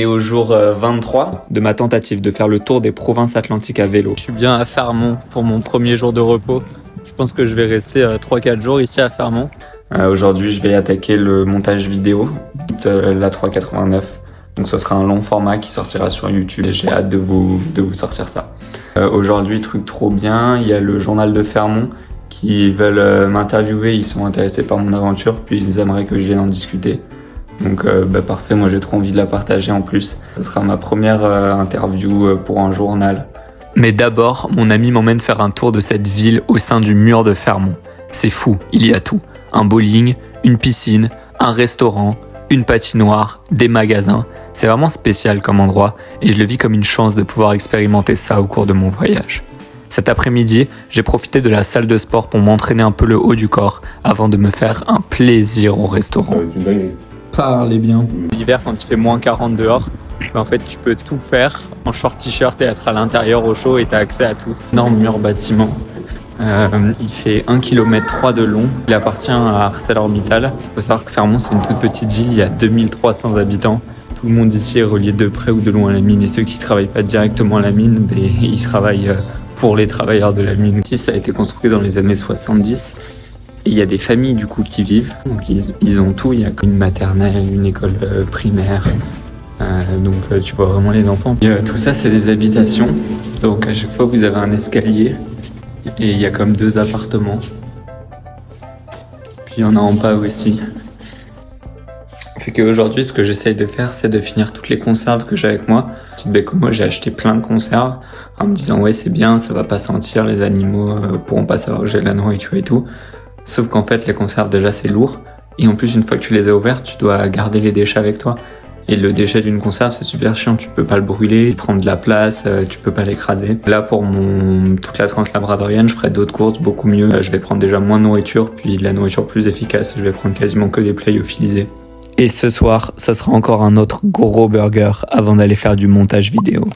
Et au jour 23 de ma tentative de faire le tour des provinces atlantiques à vélo. Je suis bien à Fermont pour mon premier jour de repos. Je pense que je vais rester 3-4 jours ici à Fermont. Aujourd'hui, je vais attaquer le montage vidéo de la 389. Donc ce sera un long format qui sortira sur YouTube et j'ai hâte de vous sortir ça. Aujourd'hui, truc trop bien, il y a le journal de Fermont qui veulent m'interviewer, ils sont intéressés par mon aventure, puis ils aimeraient que je vienne en discuter. Donc parfait, moi j'ai trop envie de la partager en plus. Ce sera ma première interview pour un journal. Mais d'abord, mon ami m'emmène faire un tour de cette ville au sein du mur de Fermont. C'est fou, il y a tout. Un bowling, une piscine, un restaurant, une patinoire, des magasins. C'est vraiment spécial comme endroit et je le vis comme une chance de pouvoir expérimenter ça au cours de mon voyage. Cet après-midi, j'ai profité de la salle de sport pour m'entraîner un peu le haut du corps avant de me faire un plaisir au restaurant. Parlez bien. L'hiver, quand il fait moins 40 dehors, en fait, tu peux tout faire en short t-shirt et être à l'intérieur au chaud et tu as accès à tout. Énorme mur bâtiment. Il fait 1,3 km de long. Il appartient à ArcelorMittal. Il faut savoir que Fermont, c'est une toute petite ville. Il y a 2300 habitants. Tout le monde ici est relié de près ou de loin à la mine. Et ceux qui ne travaillent pas directement à la mine, ils travaillent pour les travailleurs de la mine. Ici, ça a été construit dans les années 70. Et il y a des familles du coup qui vivent, donc ils ont tout, il y a une maternelle, une école primaire, donc tu vois vraiment les enfants. Et, tout ça c'est des habitations, donc à chaque fois vous avez un escalier et il y a comme 2 appartements. Puis il y en a en bas aussi. Fait qu'aujourd'hui ce que j'essaye de faire c'est de finir toutes les conserves que j'ai avec moi. Petite bec moi j'ai acheté plein de conserves en me disant ouais c'est bien, ça va pas sentir, les animaux pourront pas savoir que j'ai de la nourriture et tout. Sauf qu'en fait, les conserves, déjà, c'est lourd. Et en plus, une fois que tu les as ouvertes, tu dois garder les déchets avec toi. Et le déchet d'une conserve, c'est super chiant. Tu peux pas le brûler, il prend de la place, tu peux pas l'écraser. Là, pour toute la translabradorienne, je ferai d'autres courses beaucoup mieux. Je vais prendre déjà moins de nourriture, puis de la nourriture plus efficace. Je vais prendre quasiment que des plats lyophilisés. Et ce soir, ça sera encore un autre gros burger avant d'aller faire du montage vidéo.